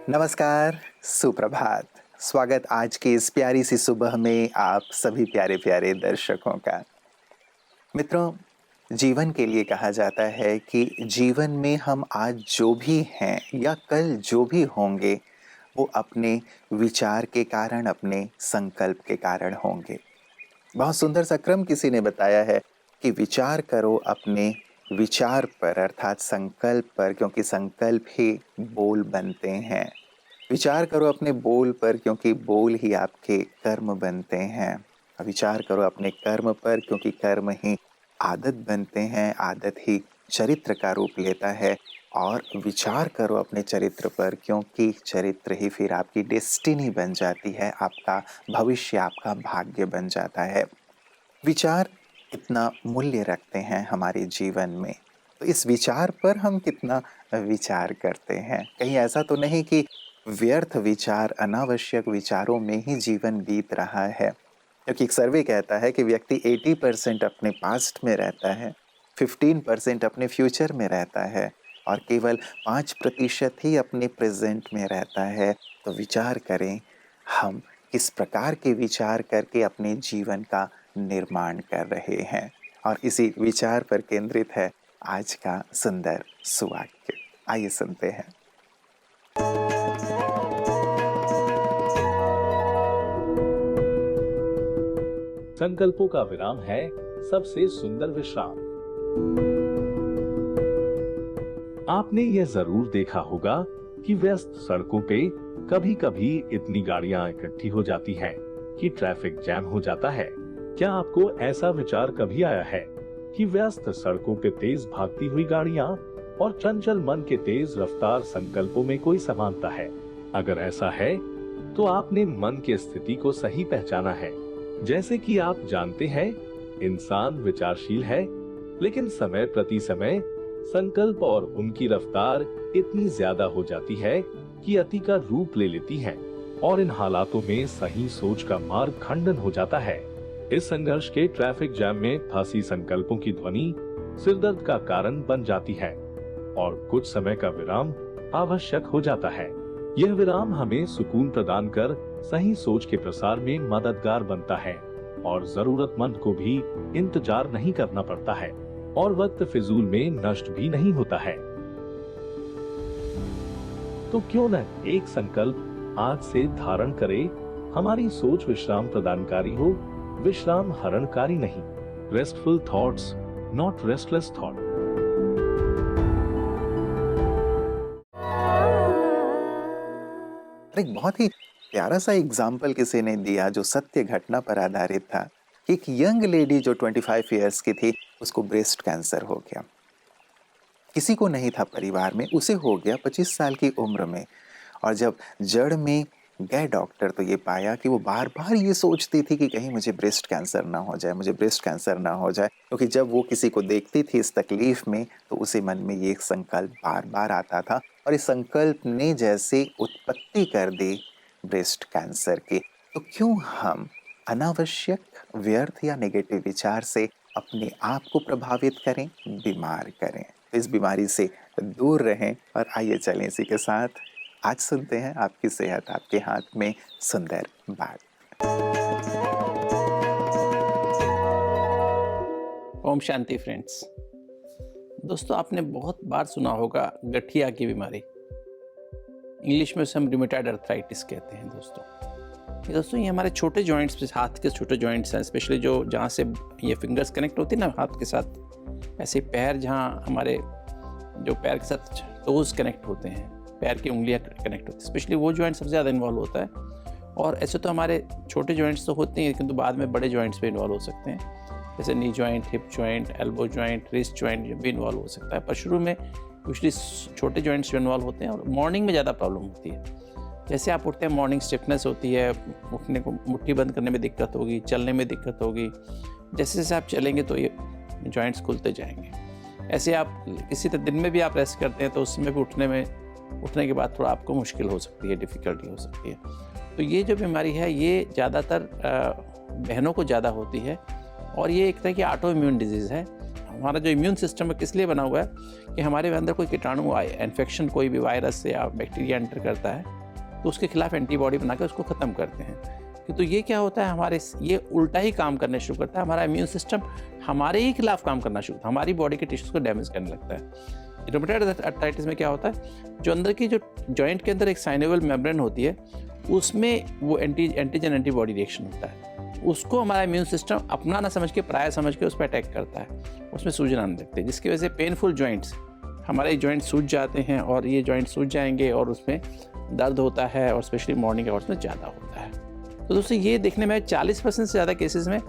नमस्कार, सुप्रभात। स्वागत आज की इस प्यारी सी सुबह में आप सभी प्यारे-प्यारे दर्शकों का। मित्रों, जीवन के लिए कहा जाता है कि जीवन में हम आज जो भी हैं या कल जो भी होंगे, वो अपने विचार के कारण, अपने संकल्प के कारण होंगे। बहुत सुंदर सा क्रम किसी ने बताया है कि विचार करो अपने विचार पर अर्थात संकल्प पर, क्योंकि संकल्प ही बोल बनते हैं। विचार करो अपने बोल पर, क्योंकि बोल ही आपके कर्म बनते हैं। विचार करो अपने कर्म पर, क्योंकि कर्म ही आदत बनते हैं, आदत ही चरित्र का रूप लेता है। और विचार करो अपने चरित्र पर, क्योंकि चरित्र ही फिर आपकी डेस्टिनी बन जाती है, आपका भविष्य, आपका भाग्य बन जाता है। विचार कितना मूल्य रखते हैं हमारे जीवन में, तो इस विचार पर हम कितना विचार करते हैं। कहीं ऐसा तो नहीं कि व्यर्थ विचार, अनावश्यक विचारों में ही जीवन बीत रहा है। क्योंकि एक सर्वे कहता है कि व्यक्ति 80% अपने पास्ट में रहता है, 15% अपने फ्यूचर में रहता है और केवल 5% ही अपने प्रेजेंट में रहता है। तो विचार करें, हम किस प्रकार के विचार करके अपने जीवन का निर्माण कर रहे हैं। और इसी विचार पर केंद्रित है आज का सुंदर सुवाक्य। आइए सुनते हैं। संकल्पों का विराम है सबसे सुंदर विश्राम। आपने यह जरूर देखा होगा कि व्यस्त सड़कों पे कभी-कभी इतनी गाड़ियां इकट्ठी हो जाती हैं कि ट्रैफिक जैम हो जाता है। क्या आपको ऐसा विचार कभी आया है कि व्यस्त सड़कों पे तेज भागती हुई गाड़ियां और चंचल मन के तेज रफ्तार संकल्पों में कोई समानता है? अगर ऐसा है तो आपने मन की स्थिति को सही पहचाना है। जैसे कि आप जानते हैं, इंसान विचारशील है, लेकिन समय प्रति समय संकल्प और उनकी रफ्तार इतनी ज्यादा हो जाती है कि अति का रूप ले लेती है और इन हालातों में सही सोच का मार्ग खंडन हो जाता है। इस संघर्ष के ट्रैफिक जैम में फंसी संकल्पों की ध्वनि सिरदर्द का कारण बन जाती है और कुछ समय का विराम आवश्यक हो जाता है। यह विराम हमें सुकून प्रदान कर सही सोच के प्रसार में मददगार बनता है और जरूरतमंद को भी इंतजार नहीं करना पड़ता है और वक्त फिजूल में नष्ट भी नहीं होता है। तो क्यों न एक संकल्प आज से धारण करे, हमारी सोच विश्राम प्रदानकारी हो, विश्राम हरणकारी नहीं। Restful thoughts, not restless thought. एक बहुत ही प्यारा सा एग्जाम्पल किसी ने दिया जो सत्य घटना पर आधारित था कि एक यंग लेडी जो 25 इयर्स की थी, उसको ब्रेस्ट कैंसर हो गया। किसी को नहीं था परिवार में, उसे हो गया 25 साल की उम्र में। और जब जड़ में गए डॉक्टर तो ये पाया कि वो बार बार ये सोचती थी कि कहीं मुझे ब्रेस्ट कैंसर ना हो जाए, मुझे ब्रेस्ट कैंसर ना हो जाए। क्योंकि जब वो किसी को देखती थी इस तकलीफ में तो उसे मन में ये संकल्प बार बार आता था और इस संकल्प ने जैसे उत्पत्ति कर दी ब्रेस्ट कैंसर की। तो क्यों हम अनावश्यक, व्यर्थ या नेगेटिव विचार से अपने आप को प्रभावित करें, बीमार करें। इस बीमारी से दूर रहें और आइए चलें इसी के साथ आज सुनते हैं आपकी सेहत आपके हाथ में सुंदर बात। ओम शांति फ्रेंड्स। दोस्तों, आपने बहुत बार सुना होगा गठिया की बीमारी। इंग्लिश में उसे हम रूमेटॉइड अर्थराइटिस कहते हैं। दोस्तों ये हमारे छोटे जॉइंट्स पे, हाथ के छोटे जॉइंट्स हैं, स्पेशली जो जहाँ से ये फिंगर्स कनेक्ट होती है ना हाथ के साथ, ऐसे पैर जहाँ हमारे जो पैर के साथ टोज कनेक्ट होते हैं, पैर की उंगलियां कनेक्ट होती हैं, स्पेशली वो जॉइंट सबसे ज़्यादा इन्वॉल्व होता है। और ऐसे तो हमारे छोटे जॉइंट्स तो होते हैं, किंतु बाद में बड़े जॉइंट्स भी इन्वॉल्व हो सकते हैं, जैसे knee joint, hip joint, elbow joint, wrist joint भी इन्वॉल्व हो सकता है। पर शुरू में यूजली छोटे जॉइंट्स जो इन्वॉल्व होते हैं और मॉर्निंग में ज़्यादा प्रॉब्लम होती है। जैसे आप उठते हैं, मॉर्निंग स्टिफनेस होती है, उठने को मुट्ठी बंद करने में दिक्कत होगी, चलने में दिक्कत होगी। जैसे जैसे आप चलेंगे तो ये जॉइंट्स खुलते जाएंगे। ऐसे आप किसी दिन में भी आप रेस्ट करते हैं तो उसमें भी उठने के बाद थोड़ा आपको मुश्किल हो सकती है, डिफ़िकल्टी हो सकती है। तो ये जो बीमारी है ये ज़्यादातर बहनों को ज़्यादा होती है और ये एक तरह की ऑटो इम्यून डिजीज़ है। हमारा जो इम्यून सिस्टम है किस लिए बना हुआ है कि हमारे अंदर कोई कीटाणु आए, इन्फेक्शन कोई भी वायरस या बैक्टीरिया एंटर करता है तो उसके खिलाफ एंटीबॉडी बना के उसको ख़त्म करते हैं। तो ये क्या होता है, हमारे ये उल्टा ही काम करने शुरू करता है, हमारा इम्यून सिस्टम हमारे ही खिलाफ काम करना शुरू, हमारी बॉडी के टिश्यूज़ को डैमेज करने लगता है। रूमेटॉइड अर्थराइटिस में क्या होता है, जो अंदर की जो जॉइंट के अंदर एक साइनोवियल मेम्ब्रेन होती है उसमें वो एंटीजन एंटीबॉडी रिएक्शन होता है, उसको हमारा इम्यून सिस्टम अपना ना समझ के पराया समझ के उस पर अटैक करता है, उसमें सूजन आने लगती है, जिसकी वजह से पेनफुल जॉइंट्स, हमारे जॉइंट सूज जाते हैं और ये जॉइंट सूज जाएंगे और उसमें दर्द होता है और स्पेशली मॉर्निंग आवर्स में ज़्यादा होता है। तो दोस्तों ये देखने में 40% से ज़्यादा केसेस में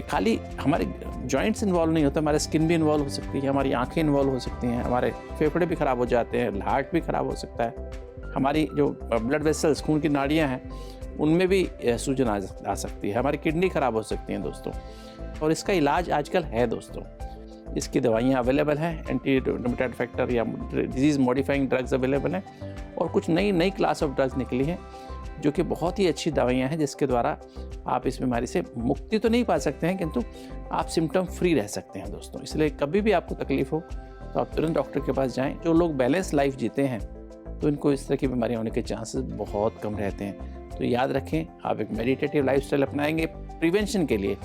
खाली हमारे जॉइंट्स इन्वॉल्व नहीं होते, हमारे स्किन भी इन्वॉल्व हो सकती है, हमारी आंखें इन्वॉल्व हो सकती हैं, हमारे फेफड़े भी ख़राब हो जाते हैं, हार्ट भी ख़राब हो सकता है, हमारी जो ब्लड वेसल्स खून की नाड़ियाँ हैं उनमें भी सूजन आ सकती है, हमारी किडनी ख़राब हो सकती हैं दोस्तों। और इसका इलाज आजकल है दोस्तों, इसकी दवाइयाँ अवेलेबल हैं, एंटी रूमेटॉइड फैक्टर या डिजीज़ मॉडिफाइंग ड्रग्स अवेलेबल हैं और कुछ नई क्लास ऑफ ड्रग्स निकली हैं जो कि बहुत ही अच्छी दवाइयाँ हैं जिसके द्वारा आप इस बीमारी से मुक्ति तो नहीं पा सकते हैं किंतु आप सिम्टम फ्री रह सकते हैं दोस्तों। इसलिए कभी भी आपको तकलीफ़ हो तो आप तुरंत डॉक्टर के पास जाएं। जो लोग बैलेंस लाइफ जीते हैं तो इनको इस तरह की बीमारियाँ होने के चांसेस बहुत कम रहते हैं। तो याद रखें, आप एक मेडिटेटिव लाइफस्टाइल अपनाएंगे प्रिवेंशन के लिए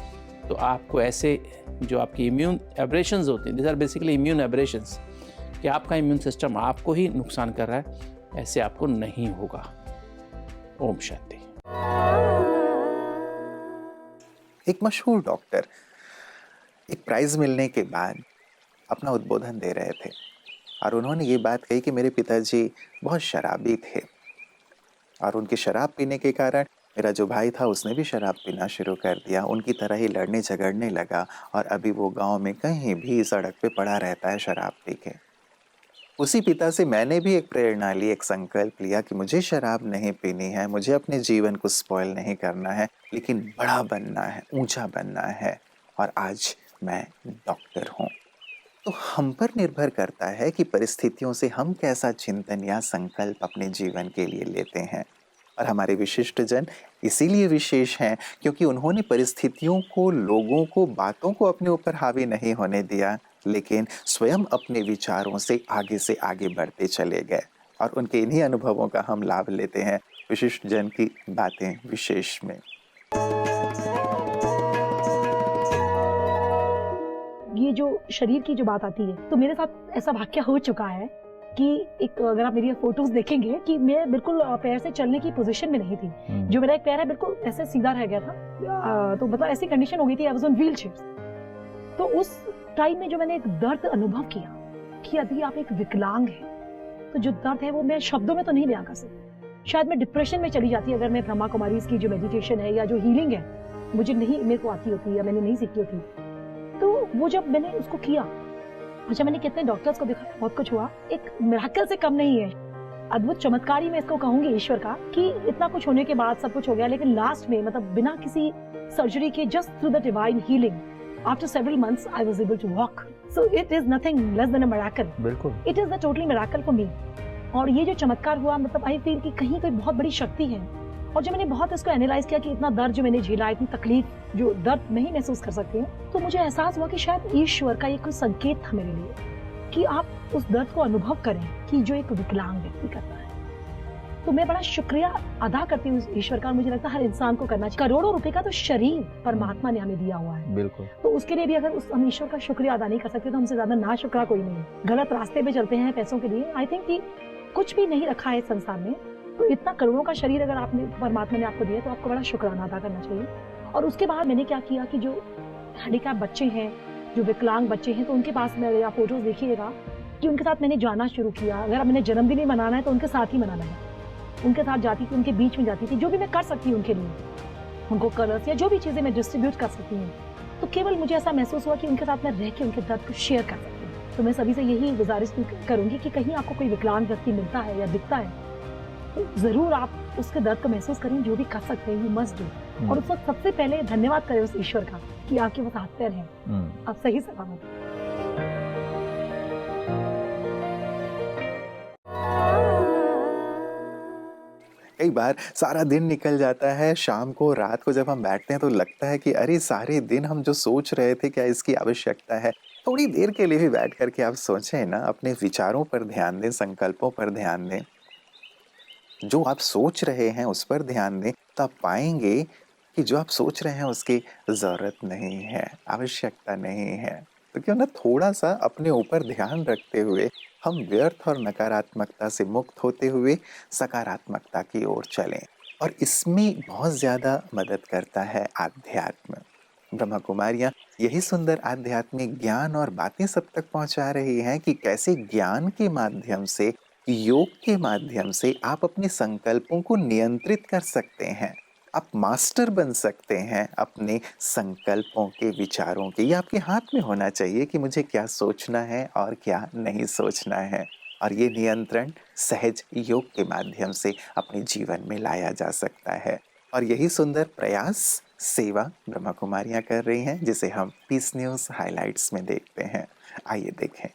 तो आपको ऐसे जो आपकी इम्यून एब्रेशंस होती हैं, this are basically immune aberrations, कि आपका इम्यून सिस्टम आपको ही नुकसान कर रहा है, ऐसे आपको नहीं होगा। ओम शांति। एक मशहूर डॉक्टर एक प्राइज मिलने के बाद अपना उद्बोधन दे रहे थे और उन्होंने ये बात कही कि मेरे पिताजी बहुत शराबी थे और उनके शराब पीने के कारण मेरा जो भाई था उसने भी शराब पीना शुरू कर दिया, उनकी तरह ही लड़ने झगड़ने लगा और अभी वो गांव में कहीं भी सड़क पे पड़ा रहता है शराब पी के। उसी पिता से मैंने भी एक प्रेरणा ली, एक संकल्प लिया कि मुझे शराब नहीं पीनी है, मुझे अपने जीवन को स्पॉइल नहीं करना है, लेकिन बड़ा बनना है, ऊंचा बनना है और आज मैं डॉक्टर हूँ। तो हम पर निर्भर करता है कि परिस्थितियों से हम कैसा चिंतन या संकल्प अपने जीवन के लिए लेते हैं। और हमारे विशिष्ट जन इसीलिए विशेष हैं क्योंकि उन्होंने परिस्थितियों को, लोगों को, बातों को अपने ऊपर हावी नहीं होने दिया, लेकिन स्वयं अपने विचारों से आगे बढ़ते चले गए और उनके इन्हीं अनुभवों का हम लाभ लेते हैं विशिष्ट जन की बातें विशेष में। ये जो शरीर की जो बात आती है तो मेरे साथ ऐसा वाक्य हो चुका है कि एक, अगर आप मेरी फोटोज देखेंगे कि मैं बिल्कुल पैर से चलने की पोजीशन में नहीं थी, जो मेरा एक पैर है बिल्कुल ऐसे सीधा रह गया था, तो मतलब ऐसी कंडीशन हो गई थी, I was on wheel chair. तो उस टाइम में जो मैंने एक दर्द अनुभव किया कि यदि आप एक विकलांग हैं तो जो दर्द है वो मैं शब्दों में तो नहीं बयां कर सकती। शायद मैं डिप्रेशन में चली जाती अगर मैं ब्रह्मा कुमारी की जो मेडिटेशन है या जो हीलिंग है मुझे नहीं, मेरे को आती होती या मैंने नहीं सीखी होती। तो वो जब मैंने उसको किया, अच्छा मैंने कितने डॉक्टर्स को दिखाया, बहुत कुछ हुआ, एक मिरेकल से कम नहीं है, अद्भुत चमत्कार ही मैं इसको कहूंगी ईश्वर का कि इतना कुछ होने के बाद सब कुछ हो गया, लेकिन लास्ट में मतलब बिना किसी सर्जरी के just through the divine healing after several months I was able to walk, so it is nothing less than a miracle, बिल्कुल it is the totally miracle for me। और ये जो चमत्कार हुआ मतलब आई फील कि कहीं कोई बहुत बड़ी शक्ति है। और जब मैंने बहुत इसको एनालाइज किया कि इतना दर्द जो मैंने झेला, इतनी तकलीफ जो दर्द नहीं महसूस कर सकते हैं, तो मुझे एहसास हुआ कि शायद ईश्वर का ये कोई संकेत था मेरे लिए कि आप उस दर्द को अनुभव करें कि जो एक विकलांग व्यक्ति करता है। तो मैं बड़ा शुक्रिया अदा करती हूँ ईश्वर का, और मुझे लगता है हर इंसान को करना चाहिए। करोड़ों रुपए का तो शरीर परमात्मा ने हमें दिया हुआ है, बिल्कुल, तो उसके लिए भी अगर हम ईश्वर का शुक्रिया अदा नहीं कर सकते तो हमसे ज्यादा ना शुक्रा कोई नहीं है। गलत रास्ते पे चलते हैं पैसों के लिए, आई थिंक कि कुछ भी नहीं रखा है संसार में, तो इतना करोड़ों का शरीर अगर आपने, परमात्मा ने आपको दिया, तो आपको बड़ा शुक्राना अदा करना चाहिए। और उसके बाद मैंने क्या किया कि जो हैंडीकैप बच्चे हैं, जो विकलांग बच्चे हैं, तो उनके पास मेरे आप फोटोज देखिएगा कि उनके साथ मैंने जाना शुरू किया। अगर मैंने जन्मदिन ही मनाना है तो उनके साथ ही मनाना है, उनके साथ जाती थी, उनके बीच में जाती थी, जो भी मैं कर सकती हूँ उनके लिए, उनको कलर्स या जो भी चीज़ें मैं डिस्ट्रीब्यूट कर सकती हूँ। तो केवल मुझे ऐसा महसूस हुआ कि उनके साथ मैं रह के उनके दर्द को शेयर कर सकती हूँ। तो मैं सभी से यही गुजारिश करूँगी कि कहीं आपको कोई विकलांग व्यक्ति मिलता है या दिखता है तो ज़रूर आप उसके दर्द को महसूस करें, जो भी कर सकते हैं यू मस्ट डू। और उस वक्त सबसे पहले धन्यवाद करें उस ईश्वर का कि आपके वो हाथ पैर हैं, आप सही सलामत। कई बार सारा दिन निकल जाता है, शाम को, रात को जब हम बैठते हैं तो लगता है कि अरे सारे दिन हम जो सोच रहे थे क्या इसकी आवश्यकता है, थोड़ी देर के लिए भी बैठ कर के आप सोचें ना, अपने विचारों पर ध्यान दें, संकल्पों पर ध्यान दें, जो आप सोच रहे हैं उस पर ध्यान दें, तो आप पाएँगे कि जो आप सोच रहे हैं उसकी ज़रूरत नहीं है, आवश्यकता नहीं है। तो क्यों ना थोड़ा-सा अपने ऊपर ध्यान रखते हुए हम व्यर्थ और नकारात्मकता से मुक्त होते हुए सकारात्मकता की ओर चलें। और इसमें बहुत ज़्यादा मदद करता है आध्यात्म। ब्रह्मा कुमारियाँ यही सुंदर आध्यात्मिक ज्ञान और बातें सब तक पहुँचा रही हैं कि कैसे ज्ञान के माध्यम से, योग के माध्यम से आप अपने संकल्पों को नियंत्रित कर सकते हैं। आप मास्टर बन सकते हैं अपने संकल्पों के, विचारों के। ये आपके हाथ में होना चाहिए कि मुझे क्या सोचना है और क्या नहीं सोचना है। और ये नियंत्रण सहज योग के माध्यम से अपने जीवन में लाया जा सकता है। और यही सुंदर प्रयास, सेवा ब्रह्मा कुमारियाँ कर रही हैं, जिसे हम पीस न्यूज़ हाइलाइट्स में देखते हैं। आइए देखें।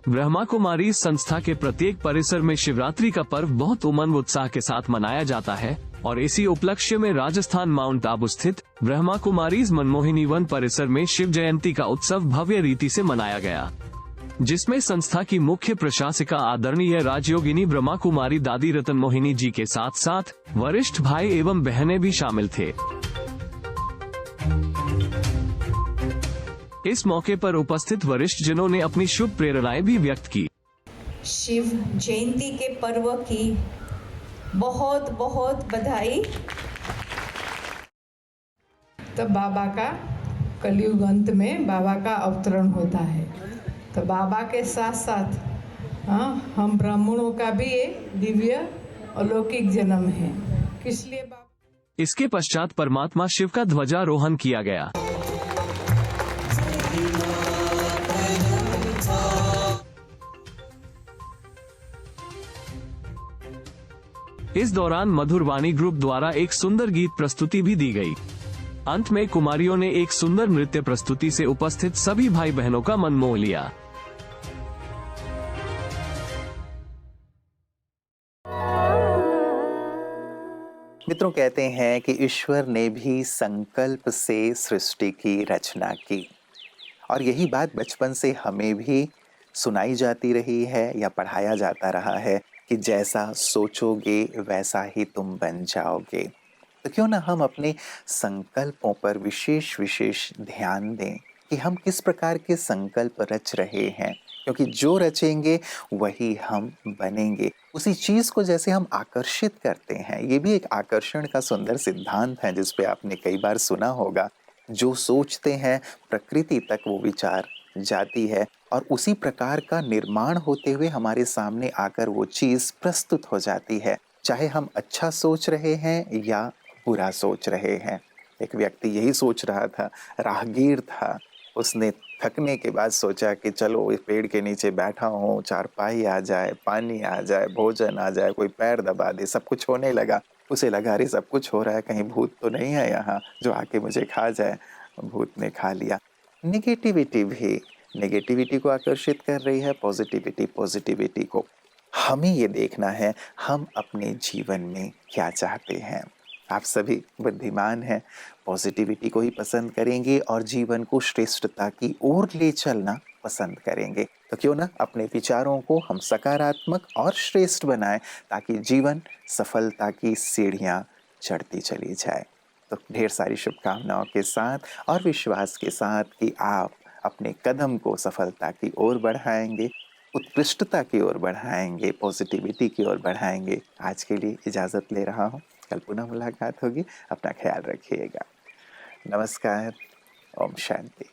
ब्रह्मा कुमारी संस्था के प्रत्येक परिसर में शिवरात्रि का पर्व बहुत उमंग उत्साह के साथ मनाया जाता है और इसी उपलक्ष्य में राजस्थान माउंट आबू स्थित ब्रह्मा कुमारीज मनमोहिनी वन परिसर में शिव जयंती का उत्सव भव्य रीति से मनाया गया, जिसमें संस्था की मुख्य प्रशासिका आदरणीय राजयोगिनी ब्रह्मा कुमारी दादी रतन मोहिनी जी के साथ साथ वरिष्ठ भाई एवं बहनें भी शामिल थे। इस मौके पर उपस्थित वरिष्ठ जनों ने अपनी शुभ प्रेरणाएं भी व्यक्त की। शिव जयंती के पर्व की बहुत बहुत बधाई। तब बाबा का कलयुग अंत में बाबा का अवतरण होता है, तो बाबा के साथ साथ हम ब्राह्मणों का भी एक दिव्य अलौकिक जन्म है, इसलिए इसके पश्चात परमात्मा शिव का ध्वजारोहण किया गया। इस दौरान मधुरवाणी ग्रुप द्वारा एक सुंदर गीत प्रस्तुति भी दी गई। अंत में कुमारियों ने एक सुंदर नृत्य प्रस्तुति से उपस्थित सभी भाई बहनों का मन मोह लिया। मित्रों, कहते हैं कि ईश्वर ने भी संकल्प से सृष्टि की रचना की, और यही बात बचपन से हमें भी सुनाई जाती रही है या पढ़ाया जाता रहा है कि जैसा सोचोगे वैसा ही तुम बन जाओगे। तो क्यों ना हम अपने संकल्पों पर विशेष विशेष ध्यान दें कि हम किस प्रकार के संकल्प रच रहे हैं, क्योंकि जो रचेंगे वही हम बनेंगे। उसी चीज़ को जैसे हम आकर्षित करते हैं, ये भी एक आकर्षण का सुंदर सिद्धांत है जिस पे आपने कई बार सुना होगा। जो सोचते हैं प्रकृति तक वो विचार जाती है और उसी प्रकार का निर्माण होते हुए हमारे सामने आकर वो चीज़ प्रस्तुत हो जाती है, चाहे हम अच्छा सोच रहे हैं या बुरा सोच रहे हैं। एक व्यक्ति यही सोच रहा था, राहगीर था, उसने थकने के बाद सोचा कि चलो इस पेड़ के नीचे बैठा हूँ, चारपाई आ जाए, पानी आ जाए, भोजन आ जाए, कोई पैर दबा दे, सब कुछ होने लगा। उसे लगा अरे सब कुछ हो रहा है, कहीं भूत तो नहीं है यहाँ जो आके मुझे खा जाए। भूत ने खा लिया। नेगेटिविटी भी नेगेटिविटी को आकर्षित कर रही है, पॉजिटिविटी पॉजिटिविटी को। हमें ये देखना है हम अपने जीवन में क्या चाहते हैं। आप सभी बुद्धिमान हैं, पॉजिटिविटी को ही पसंद करेंगे और जीवन को श्रेष्ठता की ओर ले चलना पसंद करेंगे। तो क्यों ना अपने विचारों को हम सकारात्मक और श्रेष्ठ बनाएं, ताकि जीवन सफलता की सीढ़ियां चढ़ती चली जाए। तो ढेर सारी शुभकामनाओं के साथ और विश्वास के साथ कि आप अपने कदम को सफलता की ओर बढ़ाएंगे, उत्कृष्टता की ओर बढ़ाएंगे, पॉजिटिविटी की ओर बढ़ाएंगे। आज के लिए इजाज़त ले रहा हूँ, कल पुनः मुलाकात होगी। अपना ख्याल रखिएगा। नमस्कार। ओम शांति।